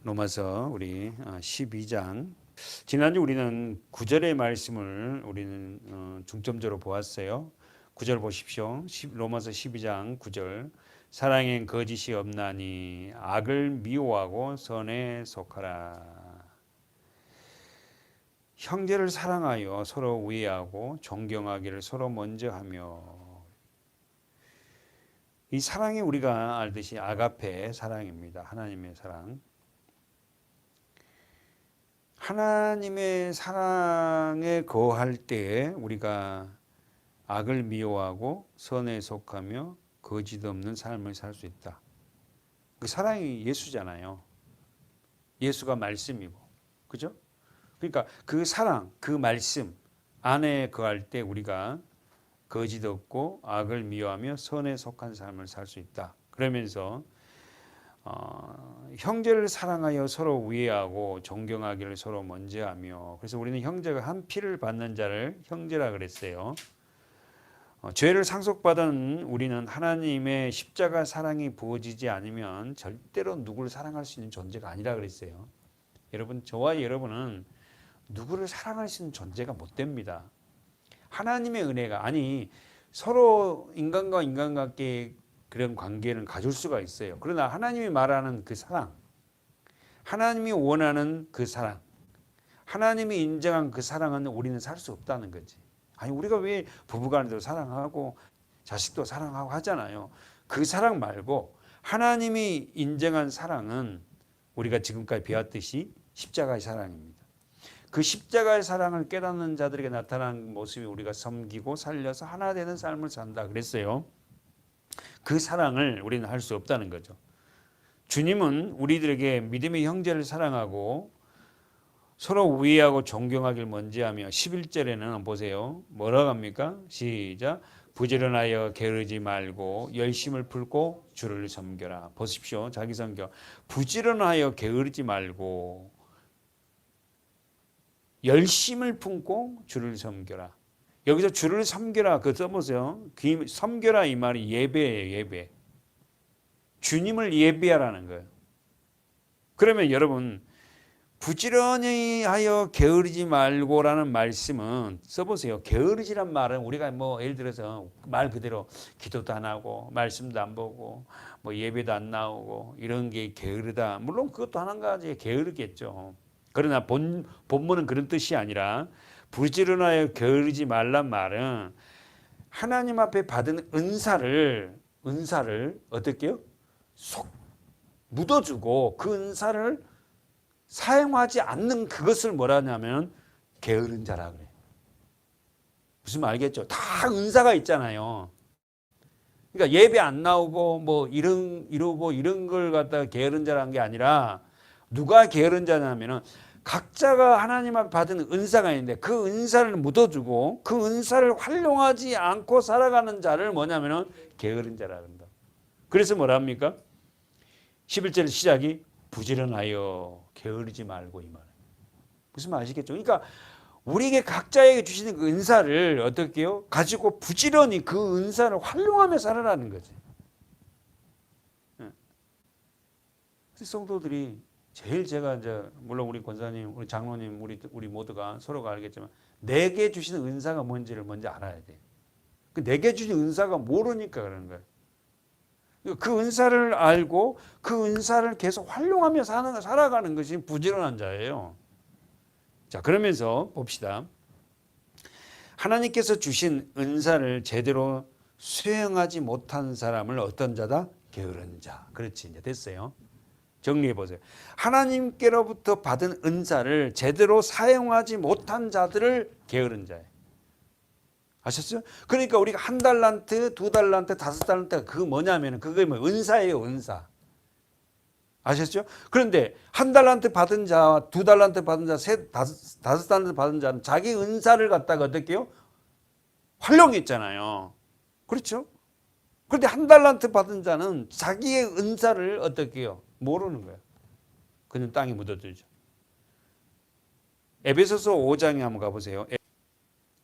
로마서 우리 12장. 지난주 우리는 9절의 말씀을 우리는 중점적으로 보았어요. 9절 보십시오. 로마서 12장 9절. 사랑엔 거짓이 없나니 악을 미워하고 선에 속하라. 형제를 사랑하여 서로 우애하고 존경하기를 서로 먼저 하며. 이 사랑이 우리가 알듯이 아가페 사랑입니다. 하나님의 사랑. 하나님의 사랑에 거할 때 우리가 악을 미워하고 선에 속하며 거짓 없는 삶을 살 수 있다. 그 사랑이 예수잖아요. 예수가 말씀이고, 그죠? 그러니까 그 사랑, 그 말씀 안에 거할 때 우리가 거짓 없고 악을 미워하며 선에 속한 삶을 살 수 있다. 그러면서 형제를 사랑하여 서로 우애하고 존경하기를 서로 먼저 하며. 그래서 우리는 형제가 한 피를 받는 자를 형제라 그랬어요. 죄를 상속받은 우리는 하나님의 십자가 사랑이 부어지지 않으면 절대로 누구를 사랑할 수 있는 존재가 아니라 그랬어요. 여러분, 저와 여러분은 누구를 사랑할 수 있는 존재가 못 됩니다. 하나님의 은혜가, 아니 서로 인간과 인간관계 그런 관계는 가질 수가 있어요. 그러나 하나님이 말하는 그 사랑, 하나님이 원하는 그 사랑, 하나님이 인정한 그 사랑은 우리는 살 수 없다는 거지. 아니 우리가 왜 부부간에도 사랑하고 자식도 사랑하고 하잖아요. 그 사랑 말고 하나님이 인정한 사랑은 우리가 지금까지 배웠듯이 십자가의 사랑입니다. 그 십자가의 사랑을 깨닫는 자들에게 나타나는 모습이 우리가 섬기고 살려서 하나 되는 삶을 산다 그랬어요. 그 사랑을 우리는 할 수 없다는 거죠. 주님은 우리들에게 믿음의 형제를 사랑하고 서로 우애하고 존경하길 먼저 하며 11절에는 보세요. 뭐라고 합니까? 시작. 부지런하여 게으르지 말고 열심을 품고 주를 섬겨라. 보십시오. 자기 성경. 부지런하여 게으르지 말고 열심을 품고 주를 섬겨라. 여기서 주를 섬겨라 그거 써보세요. 섬겨라 이 말이 예배예요. 예배. 주님을 예배하라는 거예요. 그러면 여러분 부지런히 하여 게으르지 말고라는 말씀은 써보세요. 게으르지란 말은 우리가 뭐 예를 들어서 말 그대로 기도도 안 하고 말씀도 안 보고 뭐 예배도 안 나오고 이런 게 게으르다. 물론 그것도 한 가지 게으르겠죠. 그러나 본문은 그런 뜻이 아니라 부지런하여 게으르지 말란 말은 하나님 앞에 받은 은사를 어떻게요? 속 묻어주고 그 은사를 사용하지 않는 그것을 뭐라 하냐면 게으른 자라 그래요. 무슨 말 알겠죠? 다 은사가 있잖아요. 그러니까 예배 안 나오고 뭐 이러고 이런 걸 갖다가 게으른 자라는 게 아니라 누가 게으른 자냐면은 각자가 하나님 앞에 받은 은사가 있는데 그 은사를 묻어주고 그 은사를 활용하지 않고 살아가는 자를 뭐냐면은 게으른 자라 그런다. 그래서 뭐라 합니까? 11절 시작이 부지런하여 게으르지 말고 이 말. 무슨 말 아시겠죠? 그러니까 우리에게 각자에게 주시는 그 은사를 어떻게 해요? 가지고 부지런히 그 은사를 활용하며 살아라는 거지. 성도들이 제일 제가 이제 물론 우리 권사님, 우리 장로님, 우리 모두가 서로가 알겠지만 내게 주시는 은사가 뭔지를 먼저 알아야 돼. 그 내게 주신 은사가 모르니까 그러는 거예요. 그 은사를 알고 그 은사를 계속 활용하며 살아가는 것이 부지런한 자예요. 자, 그러면서 봅시다. 하나님께서 주신 은사를 제대로 수행하지 못한 사람을 어떤 자다? 게으른 자. 그렇지, 이제 됐어요. 정리해 보세요. 하나님께로부터 받은 은사를 제대로 사용하지 못한 자들을 게으른 자예요. 아셨어요? 그러니까 우리가 1달란트, 2달란트, 5달란트가 그거 뭐냐면 그게 뭐 은사예요, 은사. 아셨죠? 그런데 1달란트 받은 자, 2달란트 받은 자, 5달란트 받은 자는 자기 은사를 갖다가 어떻게 해요? 활용했잖아요. 그렇죠? 그런데 1달란트 받은 자는 자기의 은사를 어떻게 해요? 모르는 거예요. 그는 땅에 묻어두죠. 에베소서 5장에 한번 가보세요.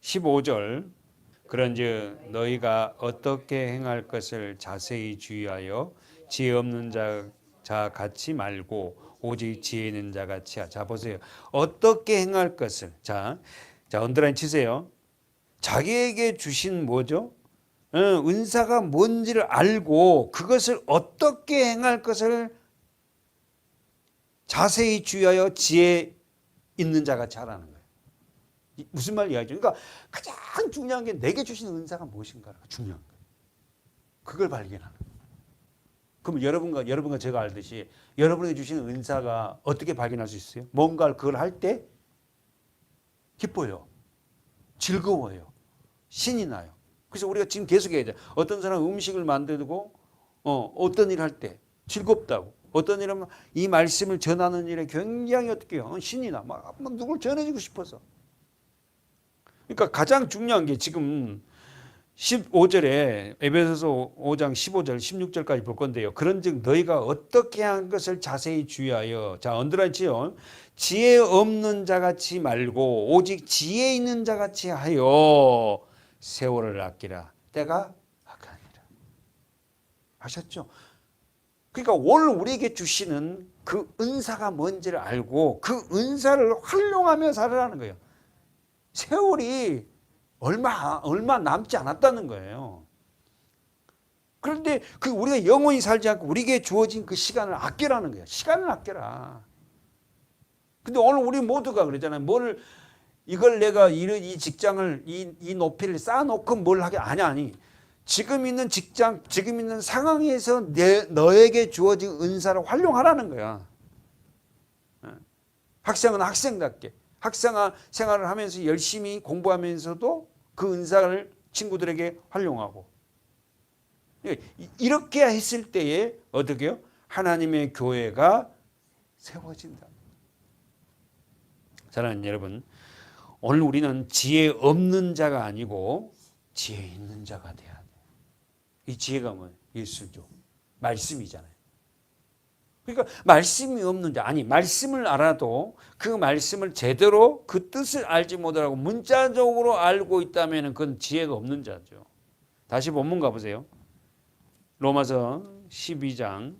15절. 그런즉 너희가 어떻게 행할 것을 자세히 주의하여 지혜 없는 자 같이 말고 오직 지혜 있는 자 같이 하자. 보세요. 어떻게 행할 것을. 자 언더라인 치세요. 자기에게 주신 뭐죠? 은사가 뭔지를 알고 그것을 어떻게 행할 것을 자세히 주의하여 지혜 있는 자 같이 하라는 거예요. 무슨 말 이야기죠? 그러니까 가장 중요한 게 내게 주신 은사가 무엇인가가 중요한 거예요. 그걸 발견하는 거예요. 그럼 여러분과 제가 알듯이 여러분에게 주신 은사가 어떻게 발견할 수 있어요? 뭔가 그걸 할 때 기뻐요. 즐거워요. 신이 나요. 그래서 우리가 지금 계속 해야 돼. 어떤 사람 음식을 만들고 어떤 일 할 때 즐겁다고. 어떤 일은 이 말씀을 전하는 일에 굉장히 어떻게 해요? 신이 나. 막 누굴 전해주고 싶어서. 그러니까 가장 중요한 게 지금 15절에 에베소서 5장 15절 16절까지 볼 건데요. 그런즉 너희가 어떻게 한 것을 자세히 주의하여. 자 언더라인 치요. 지혜 없는 자같이 말고 오직 지혜 있는 자같이 하여 세월을 아끼라. 때가 악하니라. 아셨죠? 그러니까 오늘 우리에게 주시는 그 은사가 뭔지를 알고 그 은사를 활용하며 살아라는 거예요. 세월이 얼마 남지 않았다는 거예요. 그런데 그 우리가 영원히 살지 않고 우리에게 주어진 그 시간을 아끼라는 거예요. 시간을 아껴라. 근데 오늘 우리 모두가 그러잖아요. 이걸 내가 이 직장을 이 높이를 쌓아놓고 뭘 하게 아니. 지금 있는 직장, 지금 있는 상황에서 너에게 주어진 은사를 활용하라는 거야. 학생은 학생답게 학생 생활을 하면서 열심히 공부하면서도 그 은사를 친구들에게 활용하고 이렇게 했을 때에 어떻게 해요? 하나님의 교회가 세워진다. 사랑하는 여러분, 오늘 우리는 지혜 없는 자가 아니고 지혜 있는 자가 돼야 돼요. 이 지혜가 뭐예요? 예수죠. 말씀이잖아요. 그러니까 말씀이 없는 자, 말씀을 알아도 그 말씀을 제대로 그 뜻을 알지 못하고 문자적으로 알고 있다면 그건 지혜가 없는 자죠. 다시 본문 가보세요. 로마서 12장.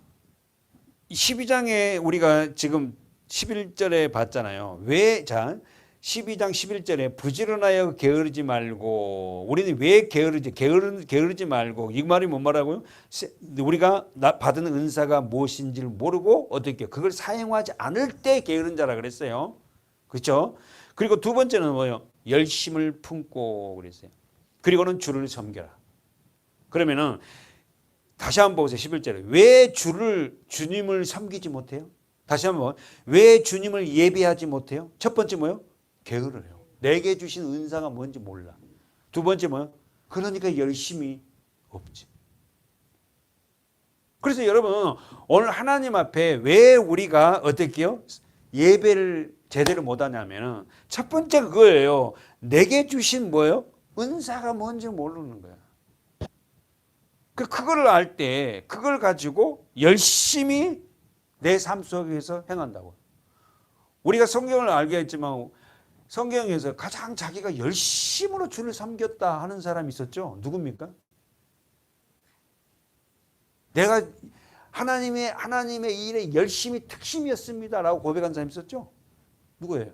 12장에 우리가 지금 11절에 봤잖아요. 12장 11절에 부지런하여 게으르지 말고. 우리는 왜 게으르지 말고. 이 말이 뭔 말하고요? 우리가 받은 은사가 무엇인지를 모르고 어떻게 그걸 사용하지 않을 때 게으른 자라 그랬어요. 그렇죠? 그리고 두 번째는 뭐예요? 열심을 품고 그랬어요. 그리고는 주를 섬겨라. 그러면은 다시 한번 보세요. 11절에 왜 주님을 섬기지 못해요? 다시 한번 왜 주님을 예배하지 못해요? 첫 번째 뭐예요? 게으르요. 내게 주신 은사가 뭔지 몰라. 두 번째 뭐예요? 그러니까 열심히 없지. 그래서 여러분 오늘 하나님 앞에 왜 우리가 어떻게 해요? 예배를 제대로 못하냐면 첫 번째 그거예요. 내게 주신 뭐예요? 은사가 뭔지 모르는 거야. 그걸 알 때 그걸 가지고 열심히 내 삶 속에서 행한다고. 우리가 성경을 알겠지만 성경에서 가장 자기가 열심으로 주를 섬겼다 하는 사람이 있었죠. 누굽니까? 내가 하나님의 일에 열심히 특심이었습니다라고 고백한 사람이 있었죠. 누구예요?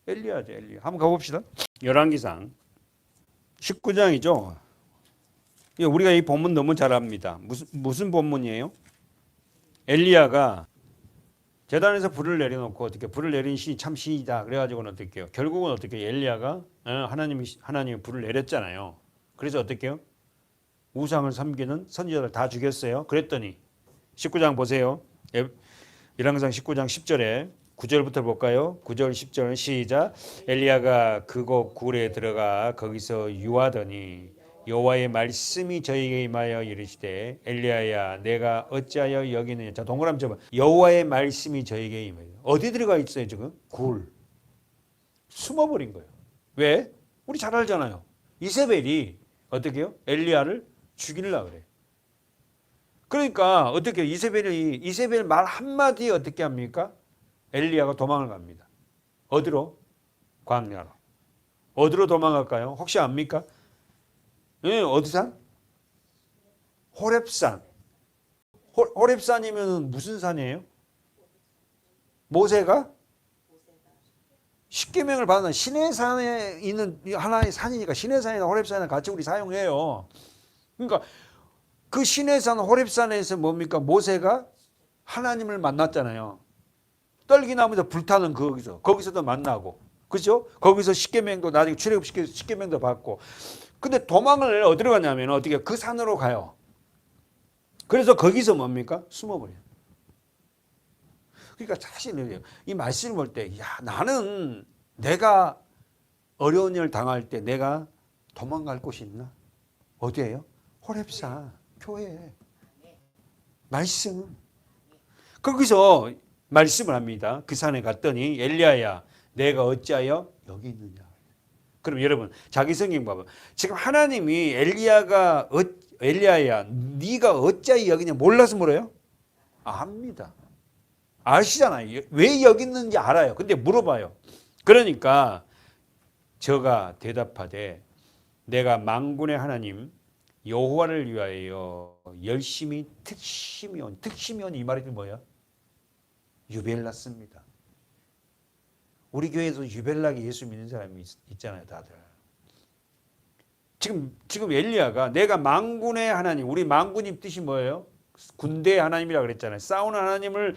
엘리야죠. 엘리야. 한번 가봅시다. 열왕기상 19장이죠. 우리가 이 본문 너무 잘 압니다. 무슨 본문이에요? 엘리야가 제단에서 불을 내려놓고 어떻게 불을 내린 신이 참 신이다. 그래가지고는 어떻게 해요? 결국은 어떻게 해요? 엘리야가 하나님이 불을 내렸잖아요. 그래서 어떻게 해요? 우상을 섬기는 선지자들 다 죽였어요. 그랬더니 19장 보세요. 열왕기상 19장 10절에 9절부터 볼까요? 9절 10절 시작. 엘리야가 그곳 굴에 들어가 거기서 유하더니 여호와의 말씀이 저에게 임하여 이르시되 엘리야야 내가 어찌하여 여기 있느냐. 자 동그라미 쳐봐. 여호와의 말씀이 저에게 임하여. 어디 들어가 있어요 지금? 굴. 숨어버린 거예요. 왜? 우리 잘 알잖아요. 이세벨이 어떻게 해요? 엘리야를 죽이려고 그래요. 그러니까 어떻게 해요? 이세벨 말 한마디에 어떻게 합니까? 엘리야가 도망을 갑니다. 어디로? 광야로. 어디로 도망갈까요? 혹시 압니까? 어디 산? 호렙산. 호렙산이면 무슨 산이에요? 모세가 십계명을 받는 시내산에 있는 하나의 산이니까 시내산이나 호렙산이나 같이 우리 사용해요. 그러니까 그 시내산 호렙산에서 뭡니까? 모세가 하나님을 만났잖아요. 떨기나무에서 불타는 거기서도 만나고, 그죠? 거기서 십계명도 나중에 출애굽 십계명도 받고. 근데 도망을 어디로 가냐면 어떻게 그 산으로 가요. 그래서 거기서 뭡니까? 숨어버려요. 그러니까 사실은 이 말씀을 볼 때, 야, 나는 내가 어려운 일을 당할 때 내가 도망갈 곳이 있나? 어디예요? 호렙산, 교회. 말씀. 거기서 말씀을 합니다. 그 산에 갔더니 엘리야야, 내가 어찌하여 여기 있느냐? 그럼 여러분 자기 성경 봐봐. 지금 하나님이 엘리야야, 네가 어찌하여 여기냐 몰라서 물어요? 압니다. 아시잖아요. 왜 여기 있는지 알아요. 근데 물어봐요. 그러니까 저가 대답하되 내가 만군의 하나님 여호와를 위하여 열심히 특심히 온 이 말이 뭐야? 유벨났습니다. 우리 교회에서 유벨나게 예수 믿는 사람이 있잖아요, 다들. 지금 엘리야가 내가 만군의 하나님, 우리 만군님 뜻이 뭐예요? 군대의 하나님이라고 그랬잖아요. 싸우는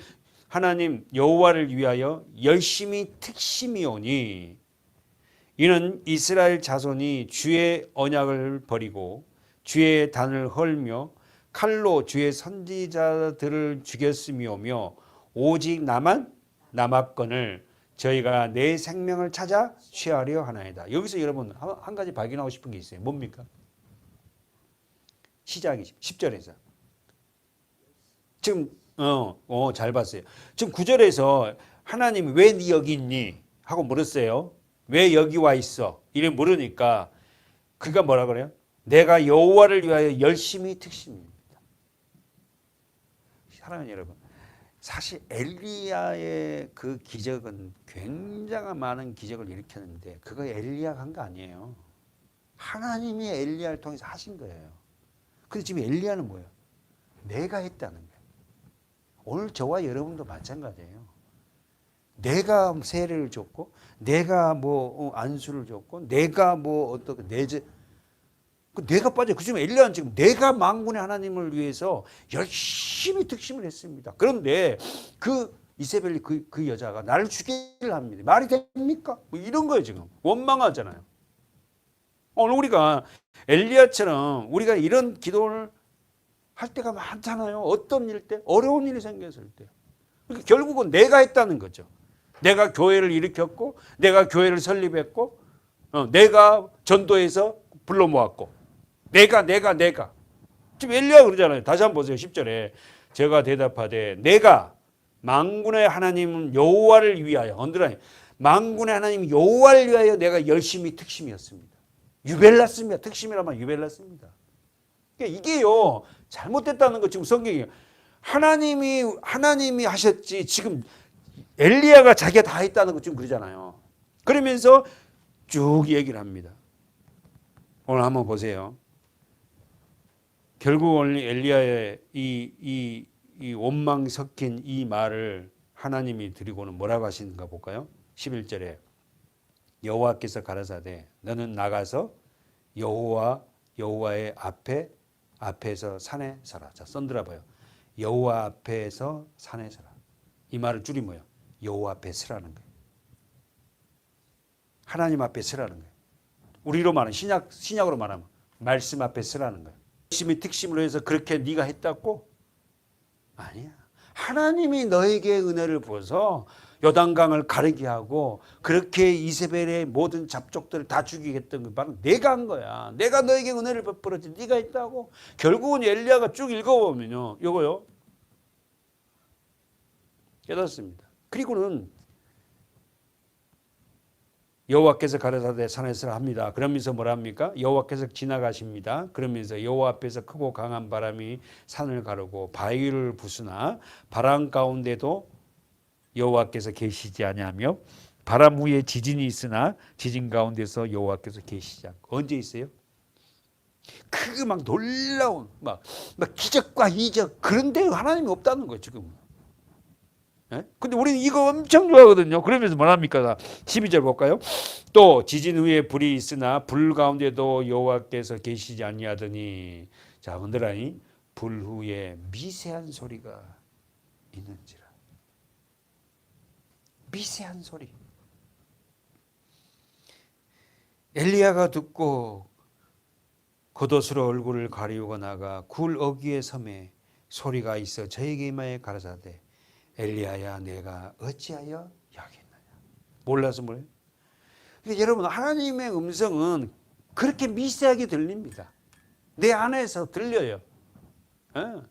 하나님 여호와를 위하여 열심히 특심히 오니 이는 이스라엘 자손이 주의 언약을 버리고 주의 단을 헐며 칼로 주의 선지자들을 죽였음이오며 오직 나만 남았건을 저희가 내 생명을 찾아 취하려 하나이다. 여기서 여러분 한 가지 발견하고 싶은 게 있어요. 뭡니까? 시작이 10절에서 지금 잘 봤어요. 지금 9절에서 하나님이 왜 네 여기 있니? 하고 물었어요. 왜 여기 와 있어? 이래 물으니까 그가 뭐라 그래요? 내가 여호와를 위하여 열심히 특심입니다. 사랑하는 여러분, 사실 엘리야의 그 기적은 굉장한 많은 기적을 일으켰는데 그거 엘리야가 한 거 아니에요. 하나님이 엘리야를 통해서 하신 거예요. 근데 지금 엘리야는 뭐예요? 내가 했다는 거예요. 오늘 저와 여러분도 마찬가지예요. 내가 세례를 줬고, 내가 뭐 안수를 줬고, 내가 뭐 어떻게 내가 빠져. 그중 엘리야는 지금 내가 만군의 하나님을 위해서 열심히 특심을 했습니다. 그런데 그 이세벨이 그 여자가 나를 죽이려 합니다. 말이 됩니까? 뭐 이런 거예요 지금. 원망하잖아요. 오늘 우리가 엘리야처럼 우리가 이런 기도를 할 때가 많잖아요. 어떤 일 때? 어려운 일이 생겼을 때. 그러니까 결국은 내가 했다는 거죠. 내가 교회를 일으켰고, 내가 교회를 설립했고, 내가 전도해서 불러 모았고, 내가. 지금 엘리야가 그러잖아요. 다시 한번 보세요. 10절에. 제가 대답하되 내가 만군의 하나님 여호와를 위하여, 언더라인, 만군의 하나님 여호와를 위하여 내가 열심히 특심이었습니다. 유벨났습니다. 특심이라면 유벨났습니다. 그러니까 이게요, 잘못됐다는 거 지금 성경이에요. 하나님이 하셨지, 지금 엘리야가 자기가 다 했다는 거 지금 그러잖아요. 그러면서 쭉 얘기를 합니다. 오늘 한번 보세요. 결국 오늘 엘리야의 이 원망 섞인 이 말을 하나님이 드리고는 뭐라고 하시는가 볼까요? 11절에 여호와께서 가라사대 너는 나가서 여호와의 앞에서 산에 서라. 자, 썬들어 봐요. 여호와 앞에서 산에 서라. 이 말을 줄이 뭐예요? 여호와 앞에 서라는 거예요. 하나님 앞에 서라는 거예요. 우리로 말하면 신약으로 말하면 말씀 앞에 서라는 거예요. 열심히 특심으로 해서 그렇게 네가 했다고? 아니야. 하나님이 너에게 은혜를 부어서 요단강을 가르게 하고 그렇게 이세벨의 모든 잡족들을 다 죽이겠던 거 바로 내가 한 거야. 내가 너에게 은혜를 베풀었지. 네가 했다고? 결국은 엘리야가 쭉 읽어보면요. 요거요. 깨닫습니다. 그리고는 여호와께서 가라사대 산에서 합니다. 그러면서 뭐라 합니까? 여호와께서 지나가십니다. 그러면서 여호와 앞에서 크고 강한 바람이 산을 가르고 바위를 부수나 바람 가운데도 여호와께서 계시지 아니하며 바람 위에 지진이 있으나 지진 가운데서 여호와께서 계시지 않고. 언제 있어요? 그 막 놀라운 막 기적과 이적 그런데 하나님이 없다는 거예요 지금. 예? 근데 우리는 이거 엄청 좋아하거든요. 그러면서 뭐합니까? 12절 볼까요? 또 지진 후에 불이 있으나 불 가운데도 여호와께서 계시지 아니하더니 자 흔들라니 불 후에 미세한 소리가 있는지라. 미세한 소리. 엘리야가 듣고 겉옷으로 얼굴을 가리우고 나가 굴 어귀의 섬에 소리가 있어 저에게 임하여 가라사대 엘리야야 내가 어찌하여 여기 있느냐. 몰라서 뭐예요? 그러니까 여러분 하나님의 음성은 그렇게 미세하게 들립니다. 내 안에서 들려요. 예.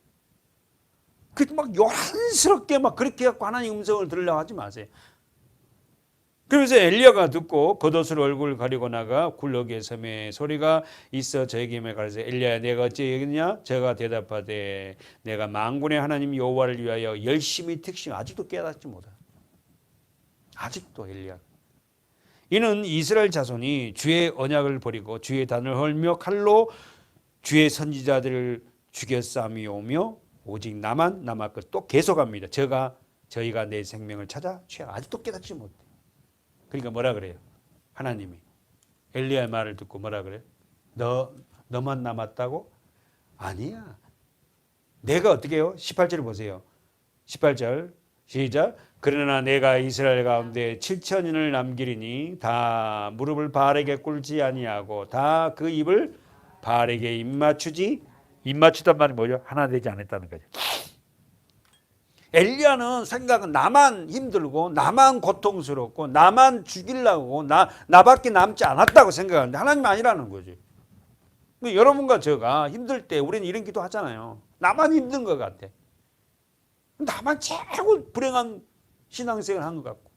막 요란스럽게 막 그렇게 갖고 하나님 음성을 들으려고 하지 마세요. 그래서 엘리야가 듣고 겉옷으로 얼굴을 가리고 나가 굴러기의 섬에 소리가 있어 저에게 가라서 엘리야야 내가 어찌 여기냐? 제가 대답하되 내가 만군의 하나님 여호와를 위하여 열심히 특심 아직도 깨닫지 못하. 아직도 엘리야. 이는 이스라엘 자손이 주의 언약을 버리고 주의 단을 헐며 칼로 주의 선지자들을 죽였사오며 오직 나만 남았고 또 계속합니다. 저희가 내 생명을 찾아 취하 아직도 깨닫지 못해. 그러니까 뭐라 그래요? 하나님이 엘리야의 말을 듣고 뭐라 그래요? 너만 남았다고? 아니야. 내가 어떻게 해요? 18절 보세요. 18절 시작. 그러나 내가 이스라엘 가운데 7천인을 남기리니 다 무릎을 바알에게 꿇지 아니하고 다 그 입을 바알에게 입맞추단 말이 뭐죠? 하나 되지 않았다는 거죠. 엘리야는 생각은 나만 힘들고 나만 고통스럽고 나만 죽이려고 나밖에 남지 않았다고 생각하는데 하나님 아니라는 거지. 여러분과 제가 힘들 때 우리는 이런 기도 하잖아요. 나만 힘든 것 같아. 나만 최고 불행한 신앙생활을 한 것 같고.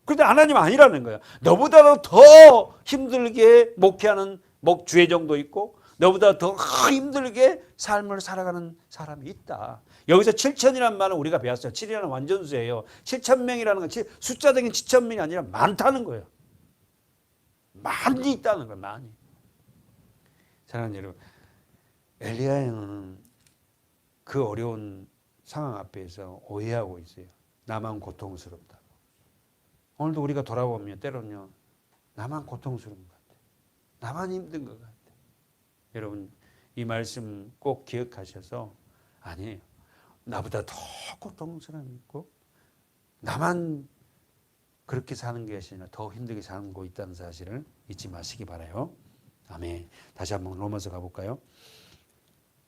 그런데 하나님 아니라는 거야. 너보다 더 힘들게 목회하는 주회정도 있고 너보다 더 힘들게 삶을 살아가는 사람이 있다. 여기서 7천이라는 말은 우리가 배웠어요. 7이라는 완전수예요. 7,000명이라는 건 숫자적인 7,000명이 아니라 많다는 거예요. 많이 있다는 거예요. 많이. 사랑하는 여러분, 엘리야는 그 어려운 상황 앞에서 오해하고 있어요. 나만 고통스럽다고. 오늘도 우리가 돌아보면 때로는요. 나만 고통스러운 것 같아. 나만 힘든 것 같아. 여러분 이 말씀 꼭 기억하셔서 아니에요. 나보다 더 고통스러운 사람이 있고 나만 그렇게 사는 것이 아니라 더 힘들게 사는 거 있다는 사실을 잊지 마시기 바라요. 아멘. 다시 한번 로마서 가볼까요?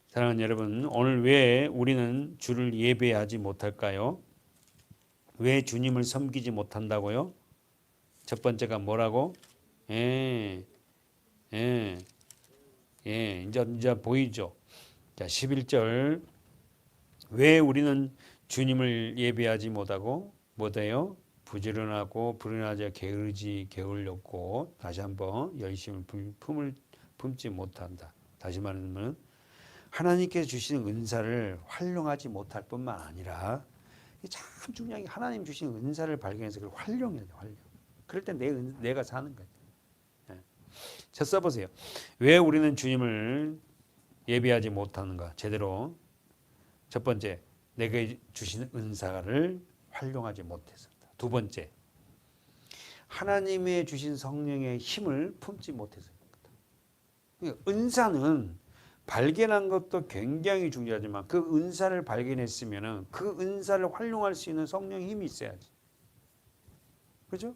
사랑하는 여러분, 오늘 왜 우리는 주를 예배하지 못할까요? 왜 주님을 섬기지 못한다고요? 첫 번째가 뭐라고? 이제 보이죠? 자, 11절. 왜 우리는 주님을 예배하지 못하고 못해요? 부지런하고 불안하자 게을렸고 다시 한번 열심히 품을 품지 못한다. 다시 말하면 하나님께서 주시는 은사를 활용하지 못할 뿐만 아니라 참 중요한 게 하나님 주시는 은사를 발견해서 그걸 활용해야 돼. 활용. 그럴 때 내가 사는 거예요. 자, 써보세요. 왜 우리는 주님을 예배하지 못하는가? 제대로. 첫 번째, 내게 주시는 은사를 활용하지 못해서다. 두 번째, 하나님의 주신 성령의 힘을 품지 못해서입니다. 그러니까 은사는 발견한 것도 굉장히 중요하지만 그 은사를 발견했으면 그 은사를 활용할 수 있는 성령의 힘이 있어야지. 그렇죠?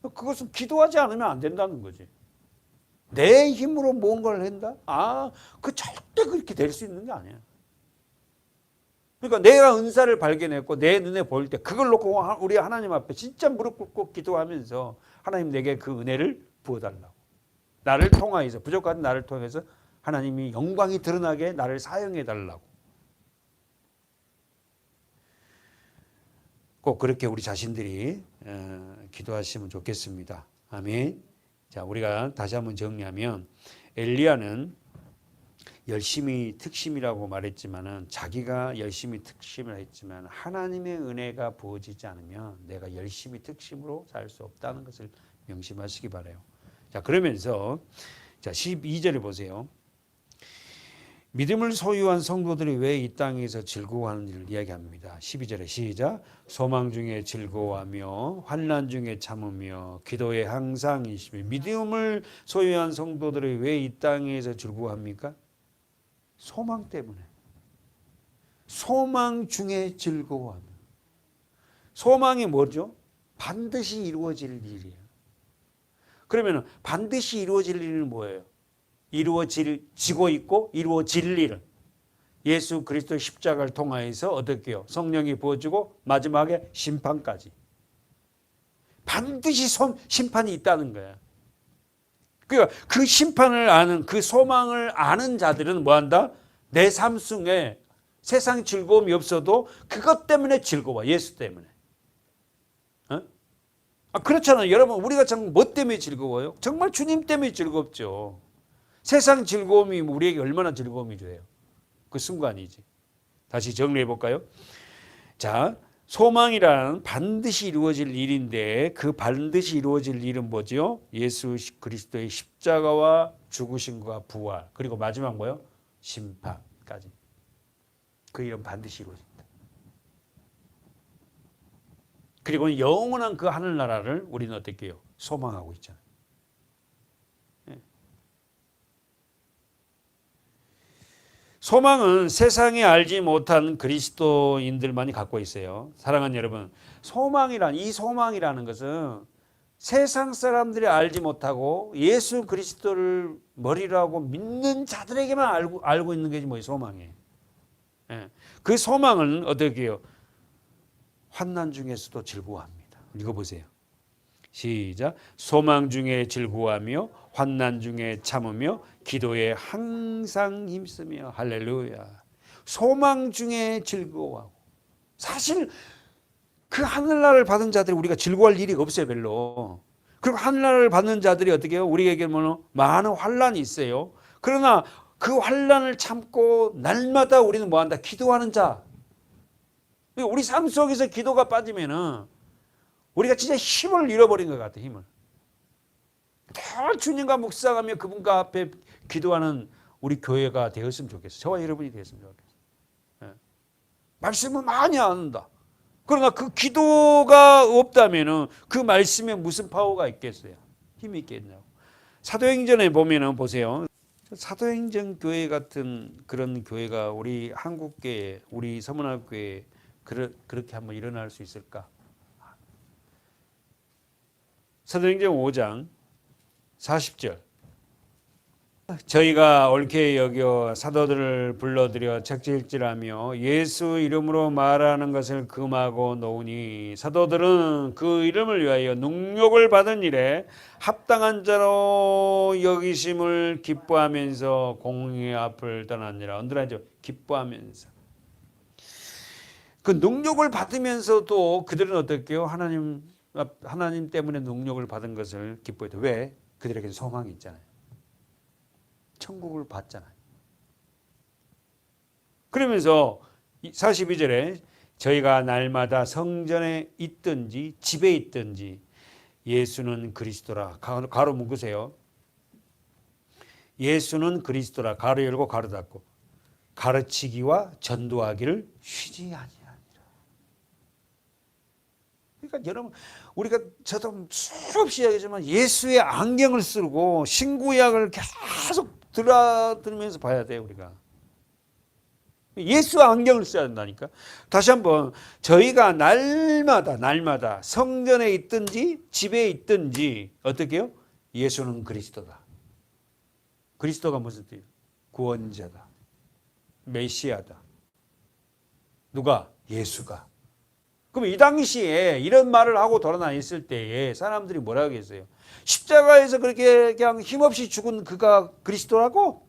그것은 기도하지 않으면 안 된다는 거지. 내 힘으로 뭔가를 한다? 그 절대 그렇게 될 수 있는 게 아니야. 그러니까 내가 은사를 발견했고 내 눈에 보일 때 그걸 놓고 우리 하나님 앞에 진짜 무릎 꿇고 기도하면서 하나님 내게 그 은혜를 부어달라고. 나를 통하여서 부족한 나를 통해서 하나님이 영광이 드러나게 나를 사용해 달라고. 꼭 그렇게 우리 자신들이 기도하시면 좋겠습니다. 아멘. 자, 우리가 다시 한번 정리하면 엘리야는 열심히 특심이라고 말했지만은 자기가 열심히 특심을 했지만 하나님의 은혜가 부어지지 않으면 내가 열심히 특심으로 살 수 없다는 것을 명심하시기 바라요. 자, 그러면서 자, 12절에 보세요. 믿음을 소유한 성도들이 왜 이 땅에서 즐거워하는지를 이야기합니다. 12절에 시작. 소망 중에 즐거워하며 환난 중에 참으며 기도에 항상 인심이. 믿음을 소유한 성도들이 왜 이 땅에서 즐거워합니까? 소망 때문에. 소망 중에 즐거워하며. 소망이 뭐죠? 반드시 이루어질 일이에요. 그러면 반드시 이루어질 일은 뭐예요? 이루어지고 있고 이루어질 일은 예수 그리스도의 십자가를 통하여서 어떻게 해요? 성령이 부어지고 마지막에 심판까지. 반드시 심판이 있다는 거야. 그러니까 그 심판을 아는, 그 소망을 아는 자들은 뭐한다? 내 삶 속에 세상 즐거움이 없어도 그것 때문에 즐거워. 예수 때문에. 그렇잖아요. 여러분, 우리가 참 뭐 때문에 즐거워요? 정말 주님 때문에 즐겁죠. 세상 즐거움이 우리에게 얼마나 즐거움이 줘요. 그 순간이지. 다시 정리해 볼까요? 자, 소망이란 반드시 이루어질 일인데 그 반드시 이루어질 일은 뭐죠? 예수 그리스도의 십자가와 죽으심과 부활, 그리고 마지막 뭐요? 심판까지. 그 일은 반드시 이루어진다. 그리고 영원한 그 하늘나라를 우리는 어떻게 해요? 소망하고 있잖아요. 소망은 세상에 알지 못한 그리스도인들만이 갖고 있어요. 사랑하는 여러분, 이 소망이라는 것은 세상 사람들이 알지 못하고 예수 그리스도를 머리로 하고 믿는 자들에게만 알고 있는 게 뭐예요? 소망이에요. 그 소망은 어떻게 해요? 환난 중에서도 즐거워합니다. 읽어보세요. 시작. 소망 중에 즐거워하며 환난 중에 참으며 기도에 항상 힘쓰며. 할렐루야. 소망 중에 즐거워하고. 사실 그 하늘나라를 받은 자들이 우리가 즐거워할 일이 없어요. 별로. 그리고 하늘나라를 받는 자들이 어떻게 해요? 우리에게 많은 환난이 있어요. 그러나 그 환난을 참고 날마다 우리는 뭐한다? 기도하는 자. 우리 삶 속에서 기도가 빠지면은 우리가 진짜 힘을 잃어버린 것 같아요. 힘을. 늘 주님과 묵상하며 그분과 앞에 기도하는 우리 교회가 되었으면 좋겠어요. 저와 여러분이 되었으면 좋겠어요. 말씀을 많이 안다. 그러나 그 기도가 없다면은 그 말씀에 무슨 파워가 있겠어요? 힘이 있겠냐고. 사도행전에 보면은 보세요. 사도행전 교회 같은 그런 교회가 우리 한국교회, 우리 서문학교에 그렇게 한번 일어날 수 있을까? 사도행전 5장 40절. 저희가 옳게 여겨 사도들을 불러들여 책질질하며 예수 이름으로 말하는 것을 금하고 놓으니 사도들은 그 이름을 위하여 능욕을 받은 일에 합당한 자로 여기심을 기뻐하면서 공의 앞을 떠났느라. 언더라이죠. 기뻐하면서. 그 능욕을 받으면서도 그들은 어떻게 해요? 하나님 때문에 능력을 받은 것을 기뻐해도. 왜? 그들에게는 소망이 있잖아요. 천국을 받잖아요. 그러면서 42절에 저희가 날마다 성전에 있든지 집에 있든지 예수는 그리스도라. 가로 묶으세요. 예수는 그리스도라. 가로 열고 가로 닫고 가르치기와 전도하기를 쉬지 아니하니라. 그러니까 여러분, 우리가 저도 수없이 이야기하지만 예수의 안경을 쓰고 신구약을 계속 들으면서 봐야 돼요. 우리가 예수 안경을 써야 된다니까. 다시 한번, 저희가 날마다 성전에 있든지 집에 있든지 어떻게 해요? 예수는 그리스도다. 그리스도가 무슨 뜻이에요? 구원자다, 메시아다. 누가? 예수가. 그럼 이 당시에 이런 말을 하고 돌아다녔을 때에 사람들이 뭐라고 하겠어요? 십자가에서 그렇게 그냥 힘없이 죽은 그가 그리스도라고?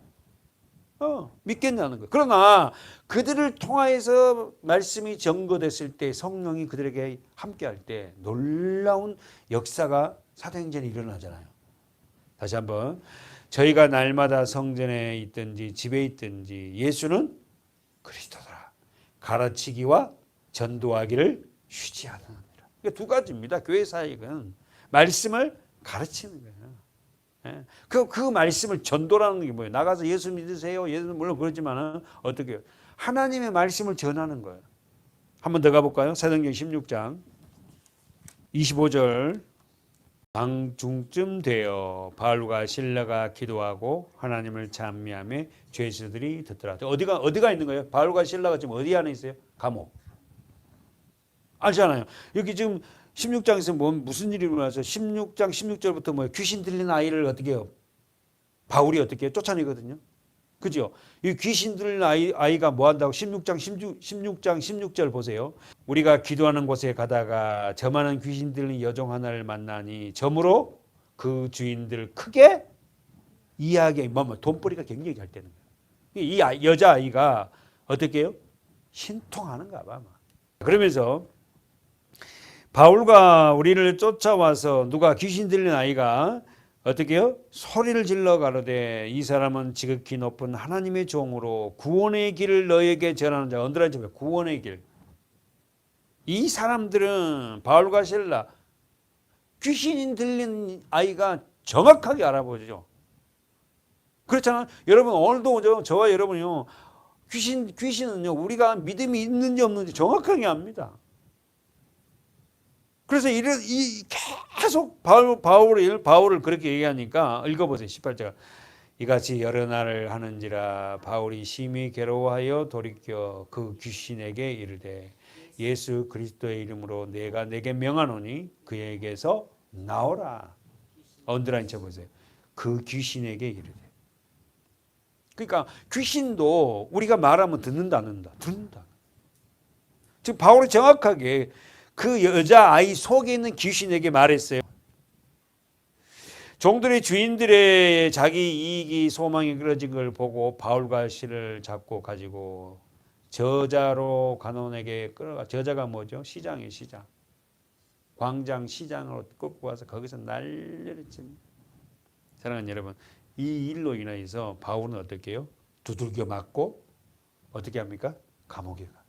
믿겠냐는 거예요. 그러나 그들을 통하여서 말씀이 전거됐을 때, 성령이 그들에게 함께할 때 놀라운 역사가 사도행전에 일어나잖아요. 다시 한번, 저희가 날마다 성전에 있든지 집에 있든지 예수는 그리스도더라. 가르치기와 전도하기를 쉬지 않으니라. 그러니까 두 가지입니다. 교회 사역은 말씀을 가르치는 거예요. 예. 그 말씀을 전도라는 게 뭐예요? 나가서 예수 믿으세요. 예수 물론 그렇지만은 어떻게 해요? 하나님의 말씀을 전하는 거예요. 한 번 더 가볼까요? 사도행전 16장 25절. 방중쯤 되어 바울과 실라가 기도하고 하나님을 찬미하며 죄수들이 듣더라. 어디가 있는 거예요? 바울과 실라가 지금 어디 안에 있어요? 감옥. 알잖아요. 여기 지금 16장에서 무슨 일이 일어나서 16장 16절부터 뭐예요? 귀신 들린 아이를 어떻게 해요? 바울이 어떻게 해요? 쫓아내거든요. 그죠? 이 귀신 들린 아이가 뭐 한다고? 16장 16절 보세요. 우리가 기도하는 곳에 가다가 저 많은 귀신 들린 여종 하나를 만나니 점으로 그 주인들 크게 이야기해. 돈벌이가 굉장히 잘 되는 거예요. 이 여자아이가 어떻게 해요? 신통하는가 봐. 그러면서 바울과 우리를 쫓아와서 누가 귀신 들린 아이가 어떻게 해요? 소리를 질러 가로되 이 사람은 지극히 높은 하나님의 종으로 구원의 길을 너에게 전하는 자. 언더라인 점 구원의 길. 이 사람들은 바울과 실라 귀신 들린 아이가 정확하게 알아보죠. 그렇잖아요. 여러분 오늘도 저와 여러분이요. 귀신은요. 우리가 믿음이 있는지 없는지 정확하게 압니다. 그래서 계속 바울을 그렇게 얘기하니까 읽어보세요. 18절. 이같이 여러 날을 하는지라 바울이 심히 괴로워하여 돌이켜 그 귀신에게 이르되 예수 그리스도의 이름으로 내가 내게 명하노니 그에게서 나오라. 언더라인 쳐보세요. 그 귀신에게 이르되. 그러니까 귀신도 우리가 말하면 듣는다. 지금 바울이 정확하게 그 여자아이 속에 있는 귀신에게 말했어요. 종들의 주인들의 자기 이익이 소망이 그려진 걸 보고 바울과 실을 잡고 가지고 저자로 간원에게 끌어가. 저자가 뭐죠? 시장이에요. 시장. 광장 시장으로 끌고 와서 거기서 난리를 칩니다. 사랑하는 여러분, 이 일로 인해서 바울은 어떻게 해요? 두들겨 맞고 어떻게 합니까? 감옥에 가.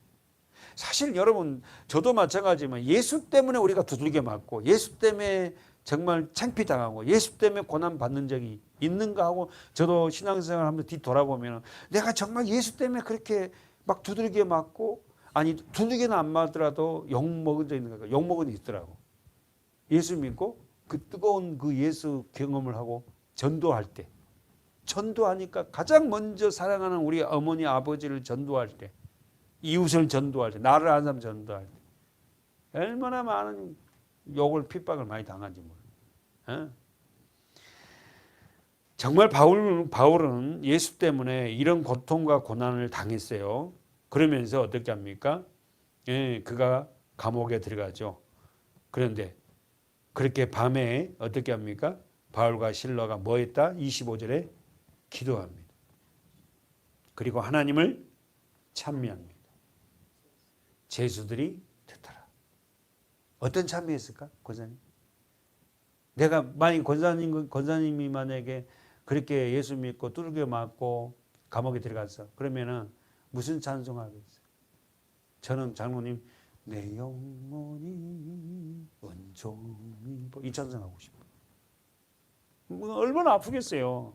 사실 여러분 저도 마찬가지지만 예수 때문에 우리가 두들겨 맞고 예수 때문에 정말 창피당하고 예수 때문에 고난받는 적이 있는가 하고 저도 신앙생활 하면서 뒤돌아보면 내가 정말 예수 때문에 그렇게 막 두들겨 맞고 아니 두들겨는 안 맞더라도 욕먹은 적 있는가 욕먹은 적 있더라고. 예수 믿고 그 뜨거운 그 예수 경험을 하고 전도할 때 전도하니까 가장 먼저 사랑하는 우리 어머니 아버지를 전도할 때 이웃을 전도할 때, 나를 아는 사람 전도할 때 얼마나 많은 욕을 핍박을 많이 당한지 몰라요. 정말 바울은 예수 때문에 이런 고통과 고난을 당했어요. 그러면서 어떻게 합니까? 그가 감옥에 들어가죠. 그런데 그렇게 밤에 어떻게 합니까? 바울과 실라가 뭐 했다? 25절에 기도합니다. 그리고 하나님을 찬미합니다. 죄수들이 듣더라. 어떤 참여했을까? 권사님? 내가 만약 권사님이 만약에 그렇게 예수 믿고 두들겨 맞고 감옥에 들어갔어. 그러면은 무슨 찬송하겠어요? 저는 장로님 내 영혼이 온종일 이 찬송하고 싶어. 얼마나 아프겠어요.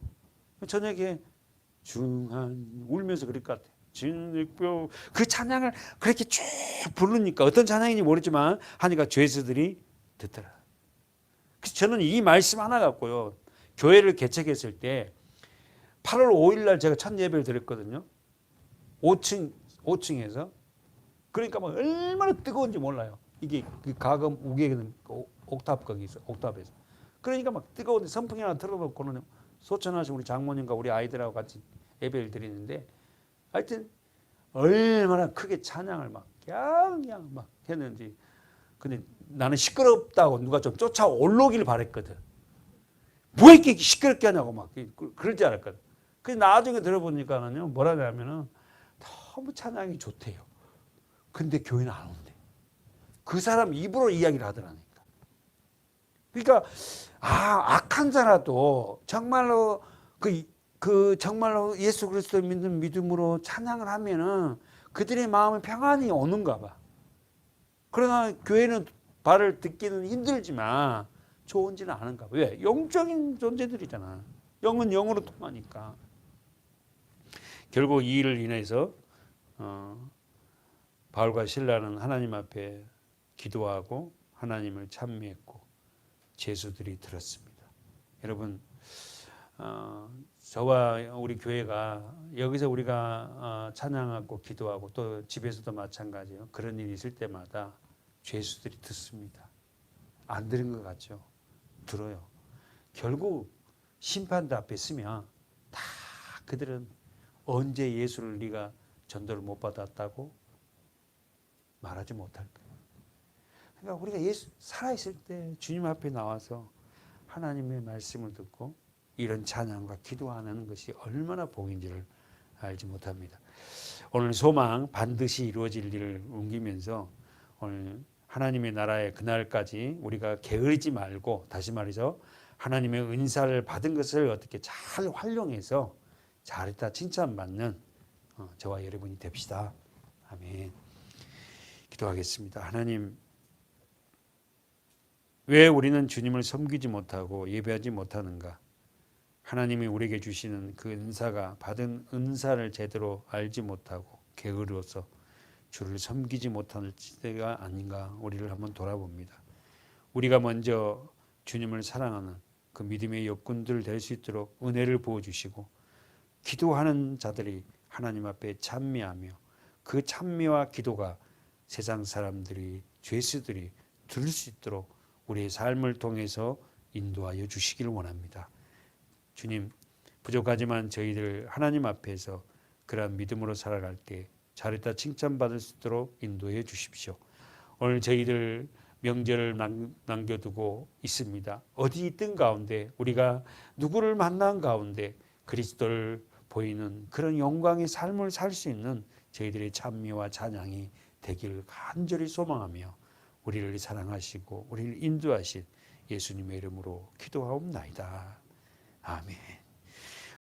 저녁에 중한 울면서 그럴 것 같아. 그 찬양을 그렇게 쭉 부르니까 어떤 찬양인지 모르지만 하니까 죄수들이 듣더라. 그래서 저는 이 말씀 하나 갖고요. 교회를 개척했을 때 8월 5일 날 제가 첫 예배를 드렸거든요. 5층에서. 그러니까 막 얼마나 뜨거운지 몰라요. 이게 그 가금 우계는 옥탑 거기 있어. 옥탑에서. 그러니까 막 뜨거운데 선풍기 하나 틀어놓고는 소천하신 우리 장모님과 우리 아이들하고 같이 예배를 드리는데 하여튼 얼마나 크게 찬양을 막 그냥 막 했는지. 근데 나는 시끄럽다고 누가 좀 쫓아올라오길 바랬거든. 뭐 이렇게 시끄럽게 하냐고 막 그럴 줄 알았거든. 근데 나중에 들어보니까는요 뭐라냐면은 너무 찬양이 좋대요. 근데 교회는 안 온대. 그 사람 입으로 이야기를 하더라니까. 그러니까 악한 자라도 정말로 정말로 예수 그리스도 믿는 믿음으로 찬양을 하면은 그들의 마음에 평안이 오는가 봐. 그러나 교회는 발을 듣기는 힘들지만 좋은지는 아는가 봐. 왜? 영적인 존재들이잖아. 영은 영으로 통하니까. 결국 이 일을 인해서 바울과 실라는 하나님 앞에 기도하고 하나님을 찬미했고 제수들이 들었습니다. 여러분, 저와 우리 교회가 여기서 우리가 찬양하고 기도하고 또 집에서도 마찬가지예요. 그런 일이 있을 때마다 죄수들이 듣습니다. 안 들은 것 같죠? 들어요. 결국 심판대 앞에 서면 다 그들은 언제 예수를 네가 전도를 못 받았다고 말하지 못할 거예요. 그러니까 우리가 예수 살아있을 때 주님 앞에 나와서 하나님의 말씀을 듣고 이런 찬양과 기도하는 것이 얼마나 복인지를 알지 못합니다. 오늘 소망 반드시 이루어질 일을 옮기면서 오늘 하나님의 나라의 그날까지 우리가 게으르지 말고, 다시 말해서 하나님의 은사를 받은 것을 어떻게 잘 활용해서 잘했다 칭찬받는 저와 여러분이 됩시다. 아멘. 기도하겠습니다. 하나님, 왜 우리는 주님을 섬기지 못하고 예배하지 못하는가? 하나님이 우리에게 주시는 그 은사가, 받은 은사를 제대로 알지 못하고 게으르어서 주를 섬기지 못할 때가 아닌가, 우리를 한번 돌아봅니다. 우리가 먼저 주님을 사랑하는 그 믿음의 역군들 될 수 있도록 은혜를 부어주시고, 기도하는 자들이 하나님 앞에 찬미하며 그 찬미와 기도가 세상 사람들이, 죄수들이 들을 수 있도록 우리의 삶을 통해서 인도하여 주시기를 원합니다. 주님, 부족하지만 저희들 하나님 앞에서 그러한 믿음으로 살아갈 때 잘했다 칭찬받을 수 있도록 인도해 주십시오. 오늘 저희들 명절을 남겨두고 있습니다. 어디 있든 가운데 우리가 누구를 만난 가운데 그리스도를 보이는 그런 영광의 삶을 살 수 있는 저희들의 찬미와 찬양이 되기를 간절히 소망하며 우리를 사랑하시고 우리를 인도하신 예수님의 이름으로 기도하옵나이다. 아멘.